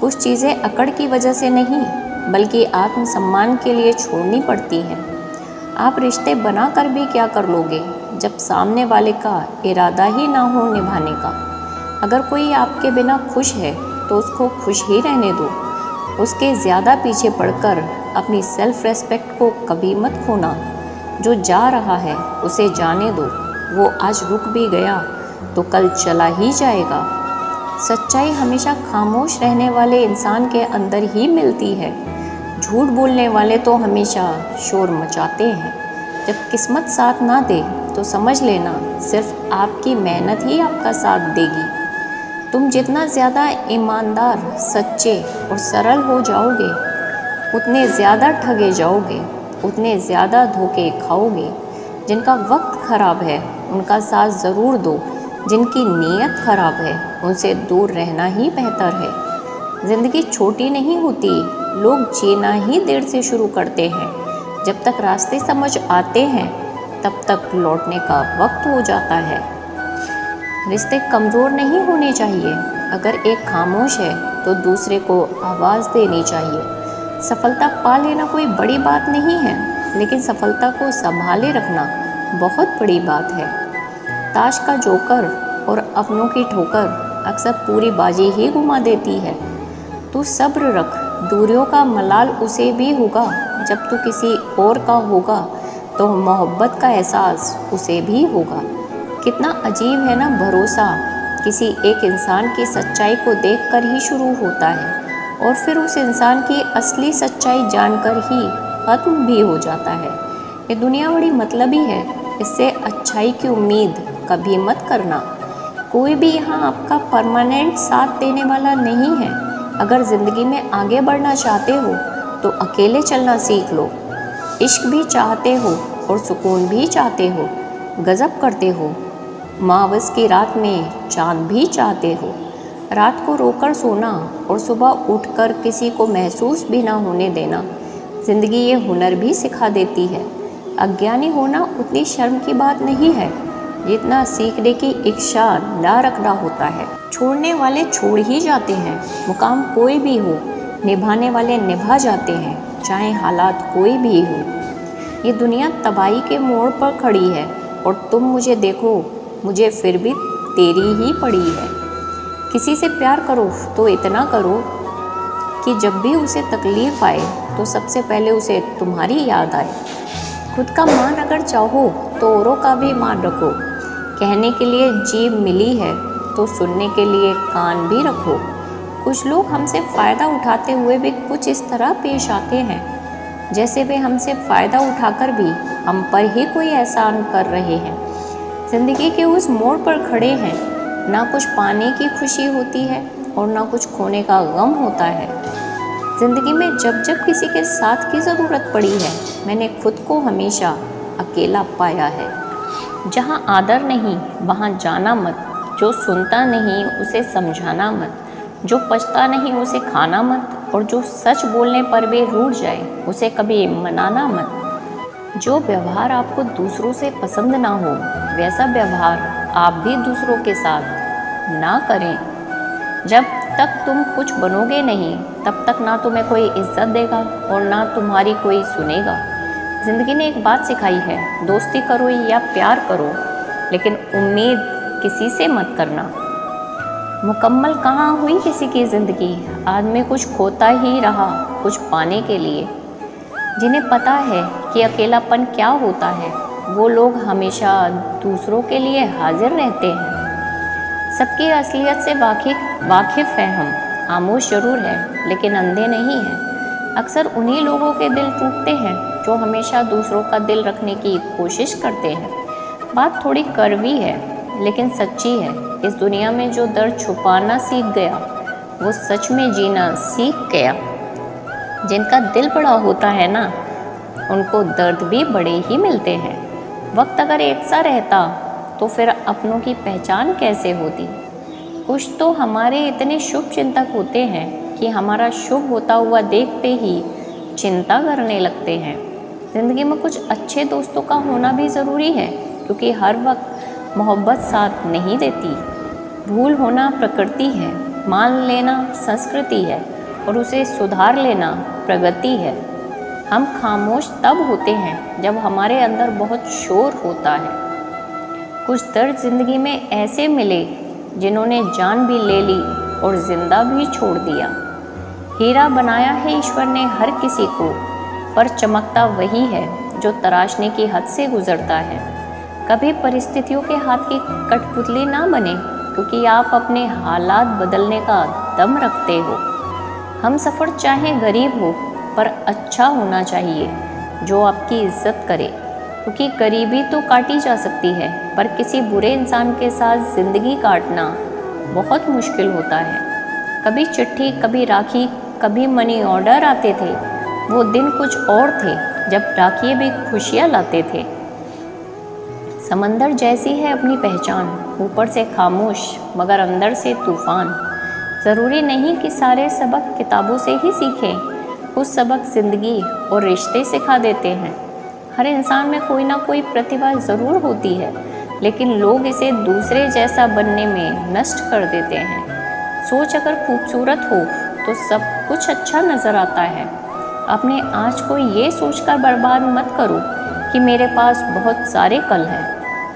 कुछ चीज़ें अकड़ की वजह से नहीं बल्कि आत्मसम्मान के लिए छोड़नी पड़ती हैं। आप रिश्ते बना कर भी क्या कर लोगे जब सामने वाले का इरादा ही ना हो निभाने का। अगर कोई आपके बिना खुश है तो उसको खुश ही रहने दो। उसके ज़्यादा पीछे पड़कर अपनी सेल्फ रेस्पेक्ट को कभी मत खोना। जो जा रहा है उसे जाने दो, वो आज रुक भी गया तो कल चला ही जाएगा। सच्चाई हमेशा खामोश रहने वाले इंसान के अंदर ही मिलती है। झूठ बोलने वाले तो हमेशा शोर मचाते हैं। जब किस्मत साथ ना दे तो समझ लेना सिर्फ आपकी मेहनत ही आपका साथ देगी। तुम जितना ज़्यादा ईमानदार, सच्चे और सरल हो जाओगे उतने ज़्यादा ठगे जाओगे, उतने ज़्यादा धोखे खाओगे। जिनका वक्त ख़राब है उनका साथ ज़रूर दो, जिनकी नीयत ख़राब है उनसे दूर रहना ही बेहतर है। ज़िंदगी छोटी नहीं होती, लोग जीना ही देर से शुरू करते हैं। जब तक रास्ते समझ आते हैं तब तक लौटने का वक्त हो जाता है। रिश्ते कमज़ोर नहीं होने चाहिए। अगर एक खामोश है तो दूसरे को आवाज़ देनी चाहिए। सफलता पा लेना कोई बड़ी बात नहीं है, लेकिन सफलता को संभाले रखना बहुत बड़ी बात है। ताश का जोकर और अपनों की ठोकर अक्सर पूरी बाजी ही घुमा देती है। तू सब्र रख, दूरियों का मलाल उसे भी होगा। जब तू किसी और का होगा तो मोहब्बत का एहसास उसे भी होगा। कितना अजीब है ना, भरोसा किसी एक इंसान की सच्चाई को देखकर ही शुरू होता है और फिर उस इंसान की असली सच्चाई जानकर ही खत्म भी हो जाता है। ये दुनिया बड़ी मतलबी है, इससे अच्छाई की उम्मीद कभी मत करना। कोई भी यहाँ आपका परमानेंट साथ देने वाला नहीं है। अगर ज़िंदगी में आगे बढ़ना चाहते हो तो अकेले चलना सीख लो। इश्क भी चाहते हो और सुकून भी चाहते हो, गज़ब करते हो। मावस की रात में चांद भी चाहते हो। रात को रोकर सोना और सुबह उठकर किसी को महसूस भी ना होने देना। ज़िंदगी ये हुनर भी सिखा देती है। अज्ञानी होना उतनी शर्म की बात नहीं है जितना सीखने की इच्छा ना रखना होता है। छोड़ने वाले छोड़ ही जाते हैं, मुकाम कोई भी हो। निभाने वाले निभा जाते हैं, चाहे हालात कोई भी हो। ये दुनिया तबाही के मोड़ पर खड़ी है और तुम मुझे देखो, मुझे फिर भी तेरी ही पड़ी है। किसी से प्यार करो तो इतना करो कि जब भी उसे तकलीफ़ आए तो सबसे पहले उसे तुम्हारी याद आए। खुद का मान अगर चाहो तो औरों का भी मान रखो। कहने के लिए जीभ मिली है तो सुनने के लिए कान भी रखो। कुछ लोग हमसे फ़ायदा उठाते हुए भी कुछ इस तरह पेश आते हैं जैसे वे हमसे फ़ायदा उठाकर भी हम पर ही कोई एहसान कर रहे हैं। ज़िंदगी के उस मोड़ पर खड़े हैं, ना कुछ पाने की खुशी होती है और ना कुछ खोने का गम होता है। ज़िंदगी में जब जब किसी के साथ की ज़रूरत पड़ी है मैंने खुद को हमेशा अकेला पाया है। जहाँ आदर नहीं वहाँ जाना मत, जो सुनता नहीं उसे समझाना मत, जो पछता नहीं उसे खाना मत और जो सच बोलने पर भी रूठ जाए उसे कभी मनाना मत। जो व्यवहार आपको दूसरों से पसंद ना हो वैसा व्यवहार आप भी दूसरों के साथ ना करें। जब तक तुम कुछ बनोगे नहीं तब तक ना तुम्हें कोई इज्जत देगा और ना तुम्हारी कोई सुनेगा। ज़िंदगी ने एक बात सिखाई है, दोस्ती करो या प्यार करो लेकिन उम्मीद किसी से मत करना। मुकम्मल कहाँ हुई किसी की ज़िंदगी, आदमी कुछ खोता ही रहा कुछ पाने के लिए। जिन्हें पता है कि अकेलापन क्या होता है वो लोग हमेशा दूसरों के लिए हाजिर रहते हैं। सबकी असलियत से वाकिफ़ हैं हम, खामोश ज़रूर है लेकिन अंधे नहीं हैं। अक्सर उन्हीं लोगों के दिल टूटते हैं जो हमेशा दूसरों का दिल रखने की कोशिश करते हैं। बात थोड़ी कड़वी है लेकिन सच्ची है। इस दुनिया में जो दर्द छुपाना सीख गया वो सच में जीना सीख गया। जिनका दिल बड़ा होता है ना उनको दर्द भी बड़े ही मिलते हैं। वक्त अगर एक सा रहता तो फिर अपनों की पहचान कैसे होती। कुछ तो हमारे इतने शुभ चिंतक होते हैं कि हमारा शुभ होता हुआ देखते ही चिंता करने लगते हैं। ज़िंदगी में कुछ अच्छे दोस्तों का होना भी ज़रूरी है क्योंकि हर वक्त मोहब्बत साथ नहीं देती। भूल होना प्रकृति है मान लेना संस्कृति है और उसे सुधार लेना प्रगति है। हम खामोश तब होते हैं जब हमारे अंदर बहुत शोर होता है। कुछ दर्द जिंदगी में ऐसे मिले जिन्होंने जान भी ले ली और जिंदा भी छोड़ दिया। हीरा बनाया है ईश्वर ने हर किसी को, पर चमकता वही है जो तराशने की हद से गुजरता है। कभी परिस्थितियों के हाथ की कठपुतली ना बने, क्योंकि आप अपने हालात बदलने का दम रखते हो। हम सफ़र चाहे गरीब हो, पर अच्छा होना चाहिए जो आपकी इज्जत करे, क्योंकि गरीबी तो काटी जा सकती है, पर किसी बुरे इंसान के साथ ज़िंदगी काटना बहुत मुश्किल होता है। कभी चिट्ठी, कभी राखी, कभी मनी ऑर्डर आते थे। वो दिन कुछ और थे जब डाकिये भी खुशियाँ लाते थे। समंदर जैसी है अपनी पहचान, ऊपर से खामोश मगर अंदर से तूफान। ज़रूरी नहीं कि सारे सबक किताबों से ही सीखें, कुछ सबक ज़िंदगी और रिश्ते सिखा देते हैं। हर इंसान में कोई ना कोई प्रतिभा ज़रूर होती है, लेकिन लोग इसे दूसरे जैसा बनने में नष्ट कर देते हैं। सोच अगर खूबसूरत हो तो सब कुछ अच्छा नज़र आता है। अपने आज को ये सोचकर बर्बाद मत करो कि मेरे पास बहुत सारे कल हैं।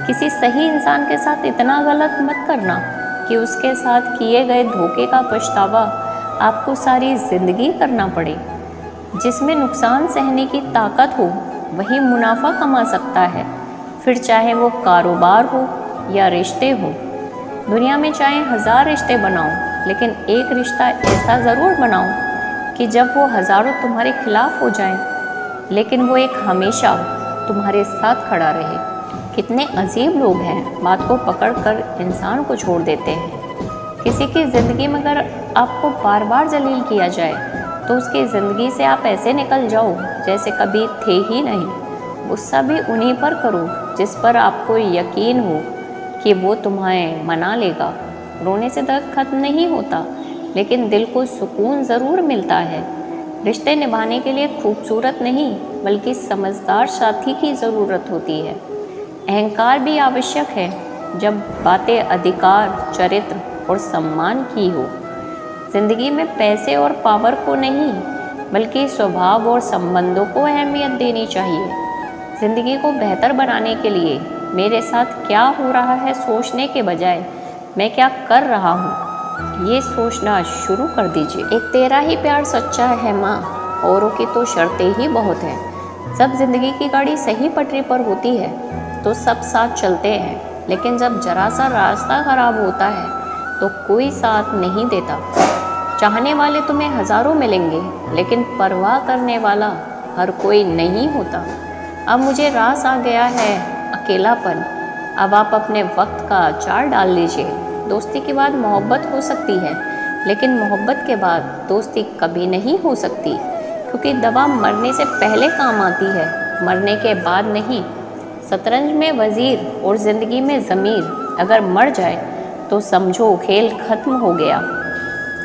किसी सही इंसान के साथ इतना गलत मत करना कि उसके साथ किए गए धोखे का पछतावा आपको सारी ज़िंदगी करना पड़े। जिसमें नुकसान सहने की ताकत हो वही मुनाफा कमा सकता है, फिर चाहे वो कारोबार हो या रिश्ते हो। दुनिया में चाहे 1000 रिश्ते बनाओ, लेकिन एक रिश्ता ऐसा ज़रूर बनाओ कि जब वो हज़ारों तुम्हारे खिलाफ हो जाएं, लेकिन वो एक हमेशा तुम्हारे साथ खड़ा रहे। कितने अजीब लोग हैं, बात को पकड़ कर इंसान को छोड़ देते हैं। किसी की ज़िंदगी में अगर आपको बार बार जलील किया जाए तो उसकी ज़िंदगी से आप ऐसे निकल जाओ जैसे कभी थे ही नहीं। गुस्सा भी उन्हीं पर करो जिस पर आपको यकीन हो कि वो तुम्हें मना लेगा। रोने से दर्द खत्म नहीं होता, लेकिन दिल को सुकून ज़रूर मिलता है। रिश्ते निभाने के लिए खूबसूरत नहीं बल्कि समझदार साथी की ज़रूरत होती है। अहंकार भी आवश्यक है जब बातें अधिकार, चरित्र और सम्मान की हो। ज़िंदगी में पैसे और पावर को नहीं बल्कि स्वभाव और संबंधों को अहमियत देनी चाहिए। ज़िंदगी को बेहतर बनाने के लिए मेरे साथ क्या हो रहा है सोचने के बजाय मैं क्या कर रहा हूँ ये सोचना शुरू कर दीजिए। एक तेरा ही प्यार सच्चा है माँ, औरों की तो शर्तें ही बहुत हैं। जब ज़िंदगी की गाड़ी सही पटरी पर होती है तो सब साथ चलते हैं, लेकिन जब जरा सा रास्ता खराब होता है तो कोई साथ नहीं देता। चाहने वाले तुम्हें हज़ारों मिलेंगे, लेकिन परवाह करने वाला हर कोई नहीं होता। अब मुझे रास आ गया है अकेलापन, अब आप अपने वक्त का अचार डाल लीजिए। दोस्ती के बाद मोहब्बत हो सकती है, लेकिन मोहब्बत के बाद दोस्ती कभी नहीं हो सकती, क्योंकि दवा मरने से पहले काम आती है, मरने के बाद नहीं। शतरंज में वज़ीर और ज़िंदगी में ज़मीर अगर मर जाए तो समझो खेल खत्म हो गया।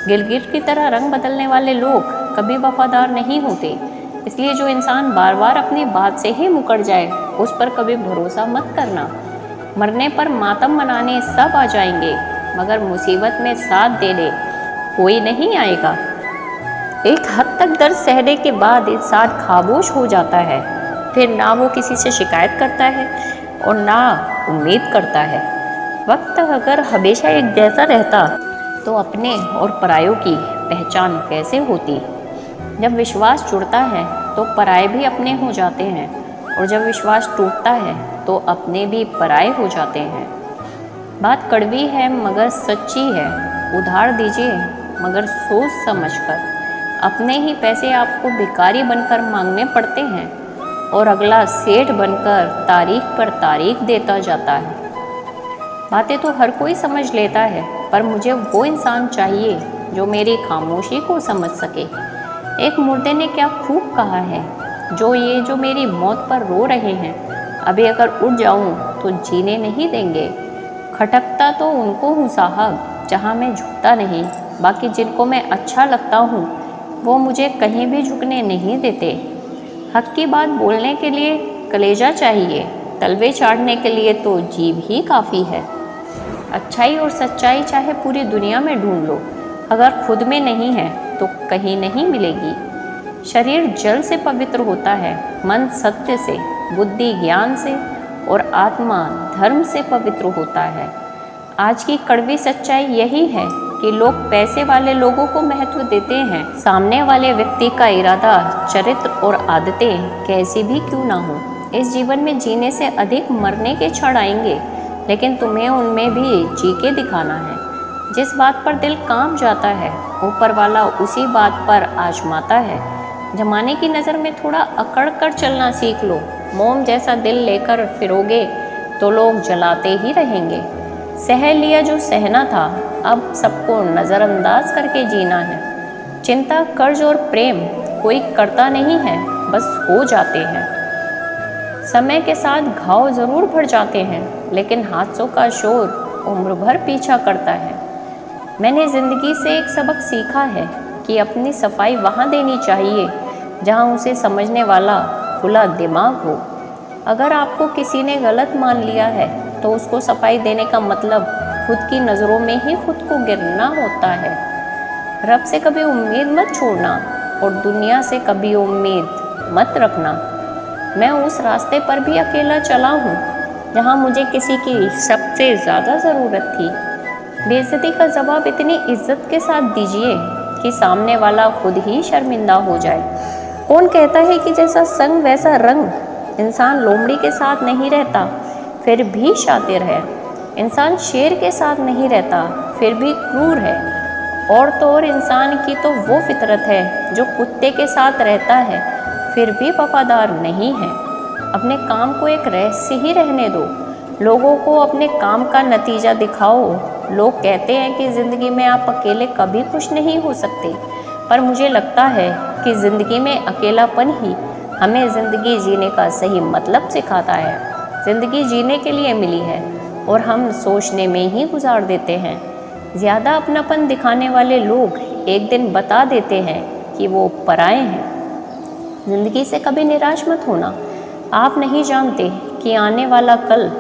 गिरगिट की तरह रंग बदलने वाले लोग कभी वफादार नहीं होते, इसलिए जो इंसान बार बार अपनी बात से ही मुकर जाए उस पर कभी भरोसा मत करना। मरने पर मातम मनाने सब आ जाएंगे, मगर मुसीबत में साथ देने कोई नहीं आएगा। एक हद तक दर्द सहने के बाद इंसान खामोश हो जाता है, फिर ना वो किसी से शिकायत करता है और ना उम्मीद करता है। वक्त अगर हमेशा एक जैसा रहता तो अपने और परायों की पहचान कैसे होती। जब विश्वास जुड़ता है तो पराये भी अपने हो जाते हैं, और जब विश्वास टूटता है तो अपने भी पराये हो जाते हैं। बात कड़वी है मगर सच्ची है, उधार दीजिए मगर सोच समझकर। अपने ही पैसे आपको भिखारी बनकर मांगने पड़ते हैं, और अगला सेठ बनकर तारीख पर तारीख देता जाता है। बातें तो हर कोई समझ लेता है, पर मुझे वो इंसान चाहिए जो मेरी खामोशी को समझ सके। एक मुर्दे ने क्या खूब कहा है, जो मेरी मौत पर रो रहे हैं, अभी अगर उठ जाऊं तो जीने नहीं देंगे। खटकता तो उनको हूँ साहब जहाँ मैं झुकता नहीं, बाकी जिनको मैं अच्छा लगता हूँ वो मुझे कहीं भी झुकने नहीं देते। हक की बात बोलने के लिए कलेजा चाहिए, तलवे चाटने के लिए तो जीभ ही काफ़ी है। अच्छाई और सच्चाई चाहे पूरी दुनिया में ढूंढ लो, अगर खुद में नहीं है तो कहीं नहीं मिलेगी। शरीर जल से पवित्र होता है, मन सत्य से, बुद्धि ज्ञान से और आत्मा धर्म से पवित्र होता है। आज की कड़वी सच्चाई यही है कि लोग पैसे वाले लोगों को महत्व देते हैं। सामने वाले व्यक्ति का इरादा, चरित्र और आदतें कैसी भी क्यों ना हो। इस जीवन में जीने से अधिक मरने के क्षण आएंगे, लेकिन तुम्हें उनमें भी जी के दिखाना है। जिस बात पर दिल कांप जाता है, ऊपर वाला उसी बात पर आजमाता है। जमाने की नज़र में थोड़ा अकड़ कर चलना सीख लो। मोम जैसा दिल लेकर फिरोगे तो लोग जलाते ही रहेंगे। सह लिया जो सहना था, अब सबको नज़रअंदाज करके जीना है। चिंता, कर्ज और प्रेम कोई करता नहीं है, बस हो जाते हैं। समय के साथ घाव ज़रूर भर जाते हैं, लेकिन हादसों का शोर उम्र भर पीछा करता है। मैंने ज़िंदगी से एक सबक सीखा है कि अपनी सफाई वहाँ देनी चाहिए जहाँ उसे समझने वाला खुला दिमाग हो। अगर आपको किसी ने गलत मान लिया है तो उसको सफाई देने का मतलब खुद की नज़रों में ही खुद को गिरना होता है। रब से कभी उम्मीद मत छोड़ना और दुनिया से कभी उम्मीद मत रखना। मैं उस रास्ते पर भी अकेला चला हूँ जहाँ मुझे किसी की सबसे ज़्यादा ज़रूरत थी। बेइज्जती का जवाब इतनी इज्जत के साथ दीजिए कि सामने वाला खुद ही शर्मिंदा हो जाए। कौन कहता है कि जैसा संग वैसा रंग। इंसान लोमड़ी के साथ नहीं रहता फिर भी शातिर है। इंसान शेर के साथ नहीं रहता फिर भी क्रूर है। और तो और इंसान की तो वो फितरत है जो कुत्ते के साथ रहता है फिर भी वफादार नहीं है। अपने काम को एक रहस्य ही रहने दो। लोगों को अपने काम का नतीजा दिखाओ। लोग कहते हैं कि ज़िंदगी में आप अकेले कभी खुश नहीं हो सकते, पर मुझे लगता है कि ज़िंदगी में अकेलापन ही हमें ज़िंदगी जीने का सही मतलब सिखाता है। ज़िंदगी जीने के लिए मिली है और हम सोचने में ही गुजार देते हैं। ज़्यादा अपनापन दिखाने वाले लोग एक दिन बता देते हैं कि वो पराए हैं। ज़िंदगी से कभी निराश मत होना। आप नहीं जानते कि आने वाला कल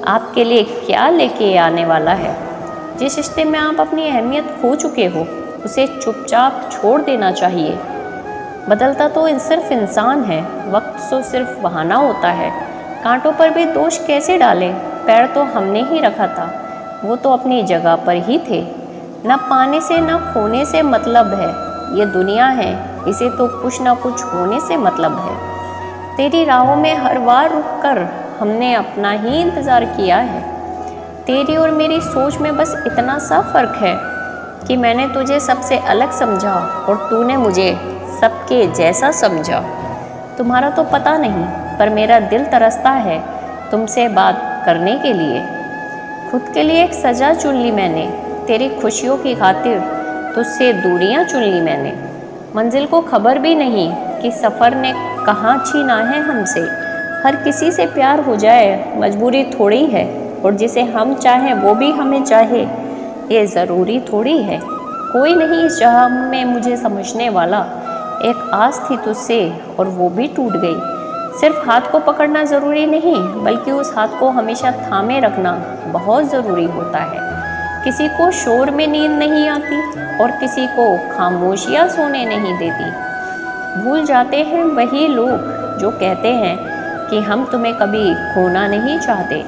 आपके लिए क्या लेके आने वाला है। जिस रिश्ते में आप अपनी अहमियत खो चुके हो उसे चुपचाप छोड़ देना चाहिए। बदलता तो सिर्फ इंसान है, वक्त तो सिर्फ बहाना होता है। कांटों पर भी दोष कैसे डालें, पैर तो हमने ही रखा था, वो तो अपनी जगह पर ही थे। न पाने से न खोने से मतलब है, ये दुनिया है इसे तो कुछ न कुछ होने से मतलब है। तेरी राहों में हर बार रुक कर हमने अपना ही इंतज़ार किया है। तेरी और मेरी सोच में बस इतना सा फ़र्क है कि मैंने तुझे सबसे अलग समझा और तूने मुझे सबके जैसा समझा। तुम्हारा तो पता नहीं, पर मेरा दिल तरसता है तुमसे बात करने के लिए। खुद के लिए एक सज़ा चुन ली मैंने, तेरी खुशियों की खातिर तुझसे दूरियां चुन ली मैंने। मंजिल को खबर भी नहीं कि सफ़र ने कहाँ छीना है हमसे। हर किसी से प्यार हो जाए मजबूरी थोड़ी है, और जिसे हम चाहें वो भी हमें चाहे ये ज़रूरी थोड़ी है। कोई नहीं इस जहां में मुझे समझने वाला। एक आस थी तुझसे और वो भी टूट गई। सिर्फ हाथ को पकड़ना ज़रूरी नहीं, बल्कि उस हाथ को हमेशा थामे रखना बहुत ज़रूरी होता है। किसी को शोर में नींद नहीं आती और किसी को खामोशियाँ सोने नहीं देती। भूल जाते हैं वही लोग जो कहते हैं कि हम तुम्हें कभी खोना नहीं चाहते।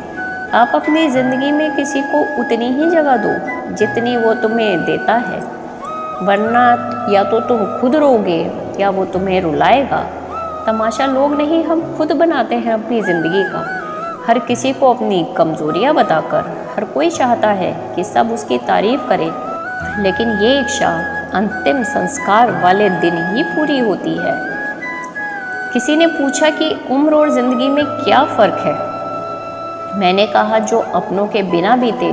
आप अपनी ज़िंदगी में किसी को उतनी ही जगह दो जितनी वो तुम्हें देता है, वरना या तो तुम खुद रोगे या वो तुम्हें रुलाएगा। तमाशा लोग नहीं, हम खुद बनाते हैं अपनी ज़िंदगी का। हर किसी को अपनी कमज़ोरियाँ बताकर हर कोई चाहता है कि सब उसकी तारीफ़ करे, लेकिन ये इच्छा अंतिम संस्कार वाले दिन ही पूरी होती है। किसी ने पूछा कि उम्र और ज़िंदगी में क्या फ़र्क है। मैंने कहा जो अपनों के बिना बीते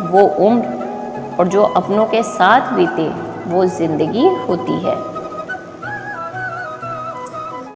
वो उम्र, और जो अपनों के साथ बीते वो ज़िंदगी होती है।